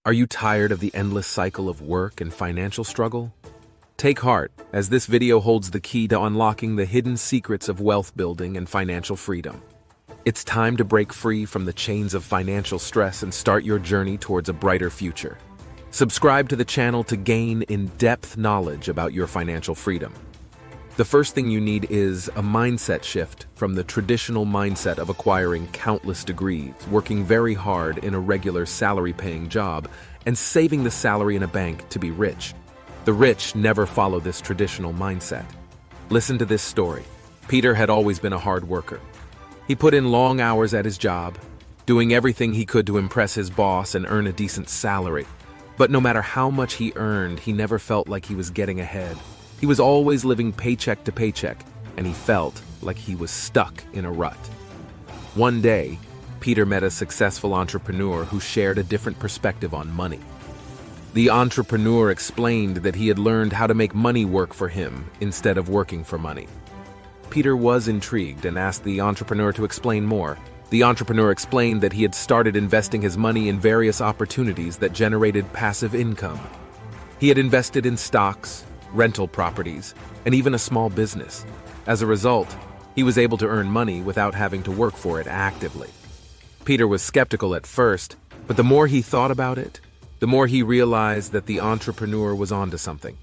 Are you tired of the endless cycle of work and financial struggle? Take heart, as this video holds the key to unlocking the hidden secrets of wealth building and financial freedom. It's time to break free from the chains of financial stress and start your journey towards a brighter future. Subscribe to the channel to gain in-depth knowledge about your financial freedom. The first thing you need is a mindset shift from the traditional mindset of acquiring countless degrees, working very hard in a regular salary-paying job, and saving the salary in a bank to be rich. The rich never follow this traditional mindset. Listen to this story. Peter had always been a hard worker. He put in long hours at his job, doing everything he could to impress his boss and earn a decent salary. But no matter how much he earned, he never felt like he was getting ahead. He was always living paycheck to paycheck, and he felt like he was stuck in a rut. One day, Peter met a successful entrepreneur who shared a different perspective on money. The entrepreneur explained that he had learned how to make money work for him instead of working for money. Peter was intrigued and asked the entrepreneur to explain more. The entrepreneur explained that he had started investing his money in various opportunities that generated passive income. He had invested in stocks, rental properties, and even a small business. As a result, he was able to earn money without having to work for it actively. Peter was skeptical at first, but the more he thought about it, the more he realized that the entrepreneur was onto something.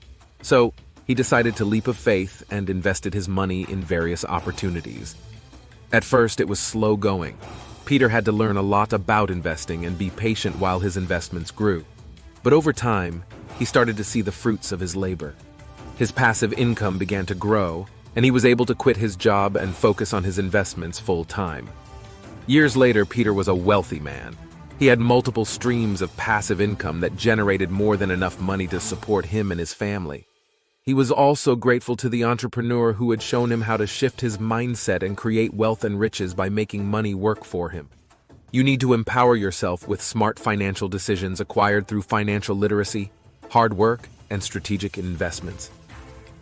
So, he decided to leap of faith and invested his money in various opportunities. At first, it was slow going. Peter had to learn a lot about investing and be patient while his investments grew. But over time, he started to see the fruits of his labor. His passive income began to grow, and he was able to quit his job and focus on his investments full-time. Years later, Peter was a wealthy man. He had multiple streams of passive income that generated more than enough money to support him and his family. He was also grateful to the entrepreneur who had shown him how to shift his mindset and create wealth and riches by making money work for him. You need to empower yourself with smart financial decisions acquired through financial literacy, hard work, and strategic investments.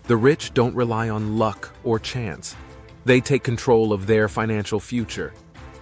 The rich don't rely on luck or chance. They take control of their financial future.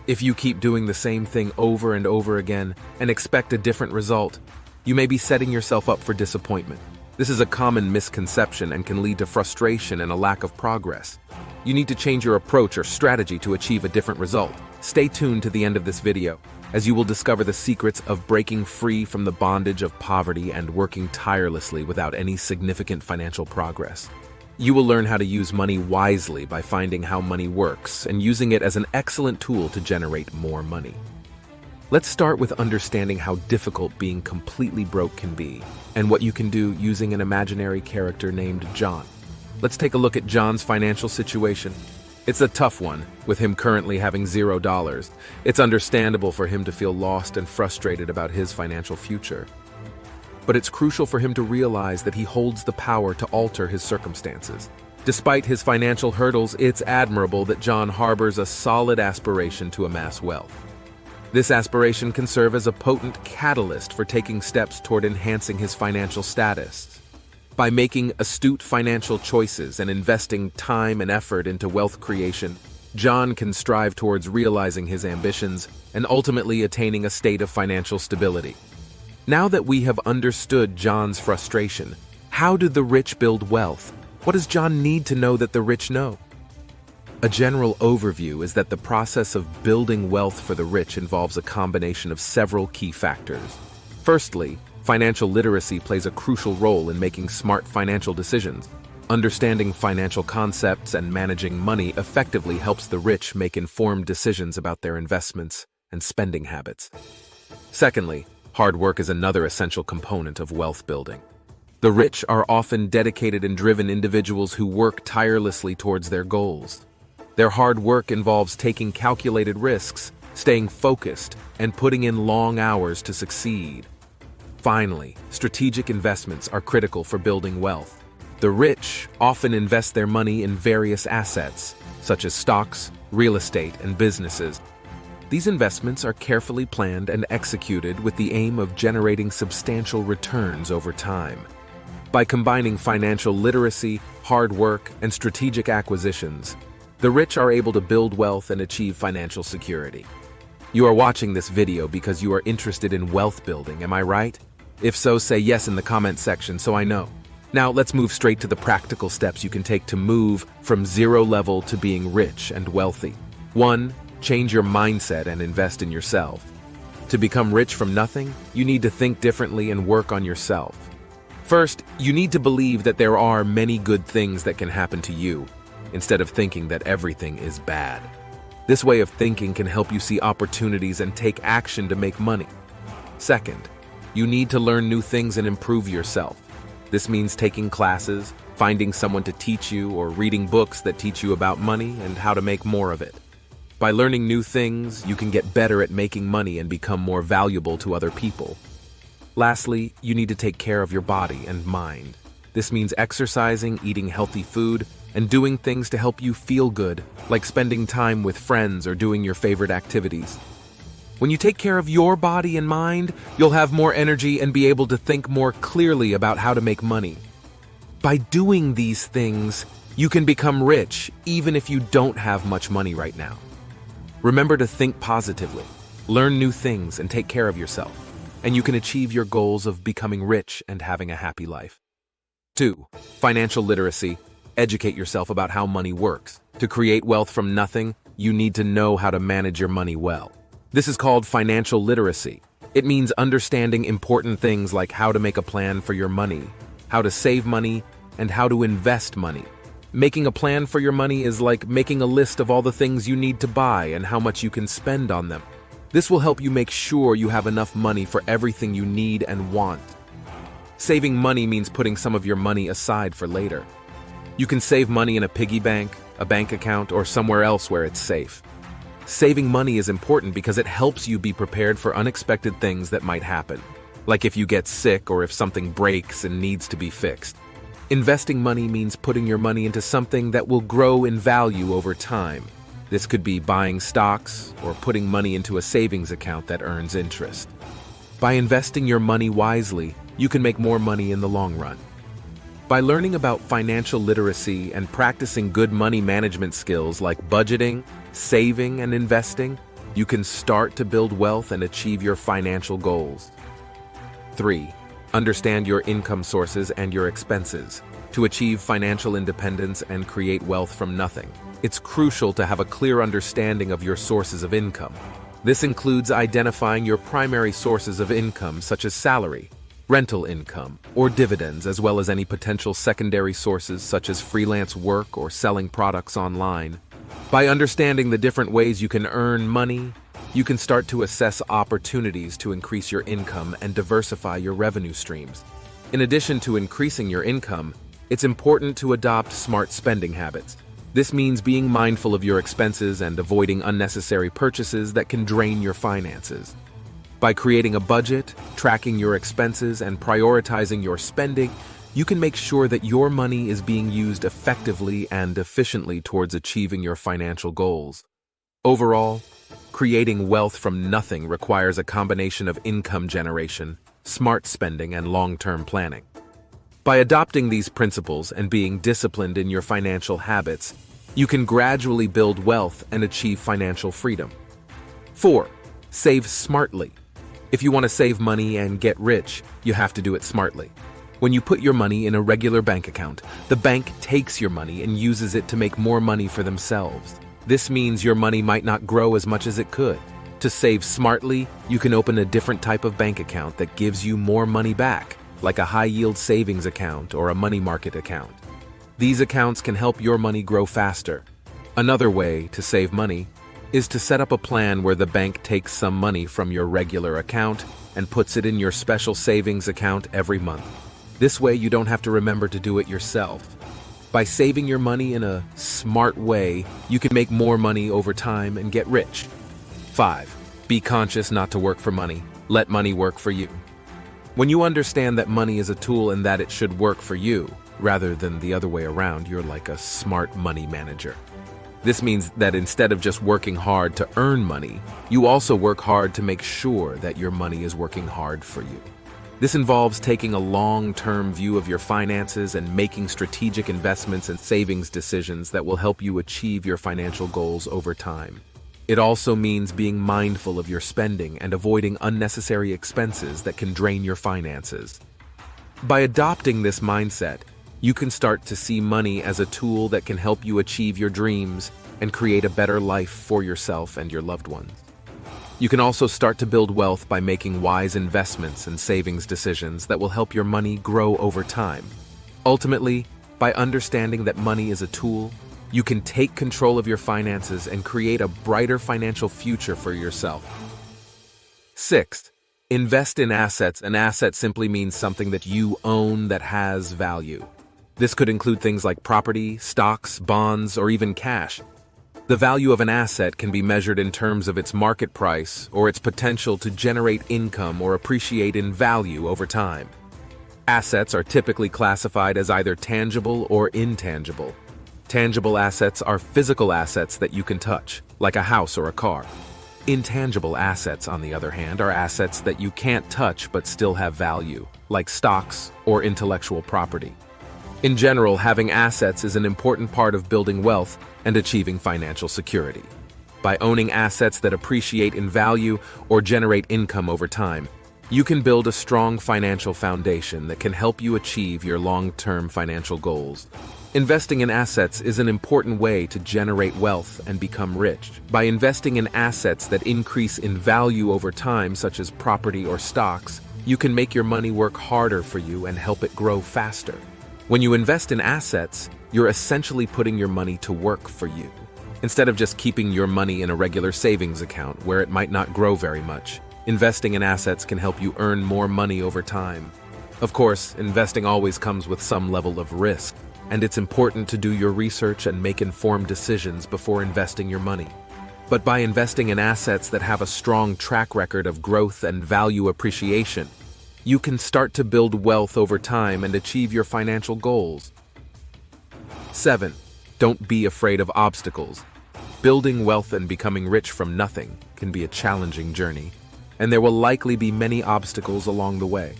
If you keep doing the same thing over and over again and expect a different result, you may be setting yourself up for disappointment. This is a common misconception and can lead to frustration and a lack of progress. You need to change your approach or strategy to achieve a different result. Stay tuned to the end of this video, as you will discover the secrets of breaking free from the bondage of poverty and working tirelessly without any significant financial progress. You will learn how to use money wisely by finding how money works and using it as an excellent tool to generate more money. Let's start with understanding how difficult being completely broke can be, and what you can do using an imaginary character named John. Let's take a look at John's financial situation. It's a tough one, with him currently having $0. It's understandable for him to feel lost and frustrated about his financial future. But it's crucial for him to realize that he holds the power to alter his circumstances. Despite his financial hurdles, it's admirable that John harbors a solid aspiration to amass wealth. This aspiration can serve as a potent catalyst for taking steps toward enhancing his financial status. By making astute financial choices and investing time and effort into wealth creation, John can strive towards realizing his ambitions and ultimately attaining a state of financial stability. Now that we have understood John's frustration, how do the rich build wealth? What does John need to know that the rich know? A general overview is that the process of building wealth for the rich involves a combination of several key factors. Firstly, financial literacy plays a crucial role in making smart financial decisions. Understanding financial concepts and managing money effectively helps the rich make informed decisions about their investments and spending habits. Secondly, hard work is another essential component of wealth building. The rich are often dedicated and driven individuals who work tirelessly towards their goals. Their hard work involves taking calculated risks, staying focused, and putting in long hours to succeed. Finally, strategic investments are critical for building wealth. The rich often invest their money in various assets, such as stocks, real estate, and businesses. These investments are carefully planned and executed with the aim of generating substantial returns over time. By combining financial literacy, hard work, and strategic acquisitions, the rich are able to build wealth and achieve financial security. You are watching this video because you are interested in wealth building, am I right? If so, say yes in the comment section so I know. Now let's move straight to the practical steps you can take to move from zero level to being rich and wealthy. 1. Change your mindset and invest in yourself. To become rich from nothing, you need to think differently and work on yourself. First, you need to believe that there are many good things that can happen to you, instead of thinking that everything is bad. This way of thinking can help you see opportunities and take action to make money. Second, you need to learn new things and improve yourself. This means taking classes, finding someone to teach you, or reading books that teach you about money and how to make more of it. By learning new things, you can get better at making money and become more valuable to other people. Lastly, you need to take care of your body and mind. This means exercising, eating healthy food, and doing things to help you feel good, like spending time with friends or doing your favorite activities. When you take care of your body and mind, you'll have more energy and be able to think more clearly about how to make money. By doing these things, you can become rich even if you don't have much money right now. Remember to think positively, learn new things, and take care of yourself, and you can achieve your goals of becoming rich and having a happy life. 2. Financial literacy. Educate yourself about how money works. To create wealth from nothing, you need to know how to manage your money well. This is called financial literacy. It means understanding important things like how to make a plan for your money, how to save money, and how to invest money. Making a plan for your money is like making a list of all the things you need to buy and how much you can spend on them. This will help you make sure you have enough money for everything you need and want. Saving money means putting some of your money aside for later. You can save money in a piggy bank, a bank account, or somewhere else where it's safe. Saving money is important because it helps you be prepared for unexpected things that might happen, like if you get sick or if something breaks and needs to be fixed. Investing money means putting your money into something that will grow in value over time. This could be buying stocks or putting money into a savings account that earns interest. By investing your money wisely, you can make more money in the long run. By learning about financial literacy and practicing good money management skills like budgeting, saving, and investing, you can start to build wealth and achieve your financial goals. 3. Understand your income sources and your expenses. To achieve financial independence and create wealth from nothing, it's crucial to have a clear understanding of your sources of income. This includes identifying your primary sources of income, such as salary, rental income, or dividends, as well as any potential secondary sources such as freelance work or selling products online. By understanding the different ways you can earn money, you can start to assess opportunities to increase your income and diversify your revenue streams. In addition to increasing your income, it's important to adopt smart spending habits. This means being mindful of your expenses and avoiding unnecessary purchases that can drain your finances. By creating a budget, tracking your expenses, and prioritizing your spending, you can make sure that your money is being used effectively and efficiently towards achieving your financial goals. Overall, creating wealth from nothing requires a combination of income generation, smart spending, and long-term planning. By adopting these principles and being disciplined in your financial habits, you can gradually build wealth and achieve financial freedom. 4. Save smartly. If you want to save money and get rich, you have to do it smartly. When you put your money in a regular bank account, the bank takes your money and uses it to make more money for themselves. This means your money might not grow as much as it could. To save smartly, you can open a different type of bank account that gives you more money back, like a high-yield savings account or a money market account. These accounts can help your money grow faster. Another way to save money is to set up a plan where the bank takes some money from your regular account and puts it in your special savings account every month. This way you don't have to remember to do it yourself. By saving your money in a smart way, you can make more money over time and get rich. 5. Be conscious not to work for money. Let money work for you. When you understand that money is a tool and that it should work for you, rather than the other way around, you're like a smart money manager. This means that instead of just working hard to earn money, you also work hard to make sure that your money is working hard for you. This involves taking a long-term view of your finances and making strategic investments and savings decisions that will help you achieve your financial goals over time. It also means being mindful of your spending and avoiding unnecessary expenses that can drain your finances. By adopting this mindset, you can start to see money as a tool that can help you achieve your dreams and create a better life for yourself and your loved ones. You can also start to build wealth by making wise investments and savings decisions that will help your money grow over time. Ultimately, by understanding that money is a tool, you can take control of your finances and create a brighter financial future for yourself. 6. Invest in assets. An asset simply means something that you own that has value. This could include things like property, stocks, bonds, or even cash. The value of an asset can be measured in terms of its market price or its potential to generate income or appreciate in value over time. Assets are typically classified as either tangible or intangible. Tangible assets are physical assets that you can touch, like a house or a car. Intangible assets, on the other hand, are assets that you can't touch but still have value, like stocks or intellectual property. In general, having assets is an important part of building wealth and achieving financial security. By owning assets that appreciate in value or generate income over time, you can build a strong financial foundation that can help you achieve your long-term financial goals. Investing in assets is an important way to generate wealth and become rich. By investing in assets that increase in value over time, such as property or stocks, you can make your money work harder for you and help it grow faster. When you invest in assets, you're essentially putting your money to work for you. Instead of just keeping your money in a regular savings account where it might not grow very much, investing in assets can help you earn more money over time. Of course, investing always comes with some level of risk, and it's important to do your research and make informed decisions before investing your money. But by investing in assets that have a strong track record of growth and value appreciation, you can start to build wealth over time and achieve your financial goals. 7. Don't be afraid of obstacles. Building wealth and becoming rich from nothing can be a challenging journey, and there will likely be many obstacles along the way.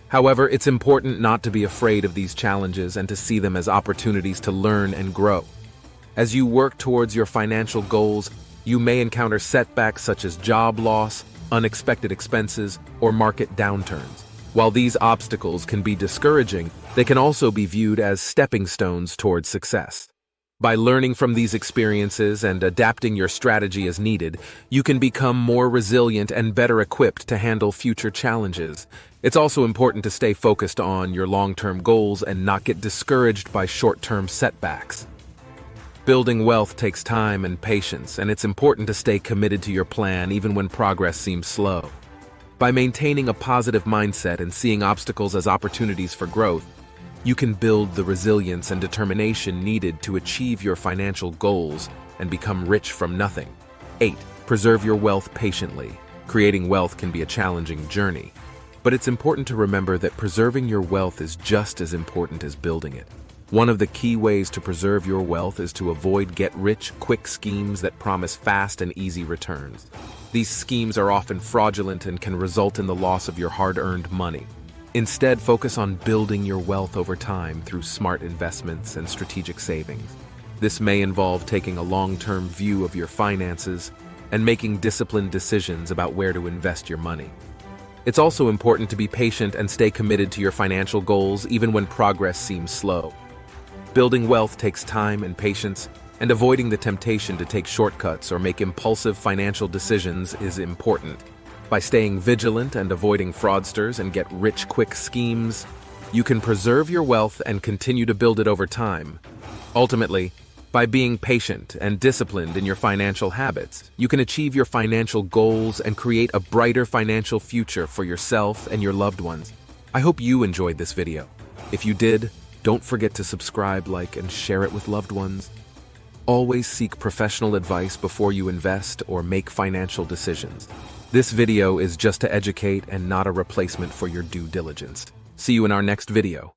However, it's important not to be afraid of these challenges and to see them as opportunities to learn and grow. As you work towards your financial goals, you may encounter setbacks such as job loss, unexpected expenses, or market downturns. While these obstacles can be discouraging, they can also be viewed as stepping stones towards success. By learning from these experiences and adapting your strategy as needed, you can become more resilient and better equipped to handle future challenges. It's also important to stay focused on your long-term goals and not get discouraged by short-term setbacks. Building wealth takes time and patience, and it's important to stay committed to your plan even when progress seems slow. By maintaining a positive mindset and seeing obstacles as opportunities for growth, you can build the resilience and determination needed to achieve your financial goals and become rich from nothing. 8. Preserve your wealth patiently. Creating wealth can be a challenging journey, but it's important to remember that preserving your wealth is just as important as building it. One of the key ways to preserve your wealth is to avoid get-rich-quick schemes that promise fast and easy returns. These schemes are often fraudulent and can result in the loss of your hard-earned money. Instead, focus on building your wealth over time through smart investments and strategic savings. This may involve taking a long-term view of your finances and making disciplined decisions about where to invest your money. It's also important to be patient and stay committed to your financial goals even when progress seems slow. Building wealth takes time and patience, and avoiding the temptation to take shortcuts or make impulsive financial decisions is important. By staying vigilant and avoiding fraudsters and get-rich-quick schemes, you can preserve your wealth and continue to build it over time. Ultimately, by being patient and disciplined in your financial habits, you can achieve your financial goals and create a brighter financial future for yourself and your loved ones. I hope you enjoyed this video. If you did, don't forget to subscribe, like, and share it with loved ones. Always seek professional advice before you invest or make financial decisions. This video is just to educate and not a replacement for your due diligence. See you in our next video.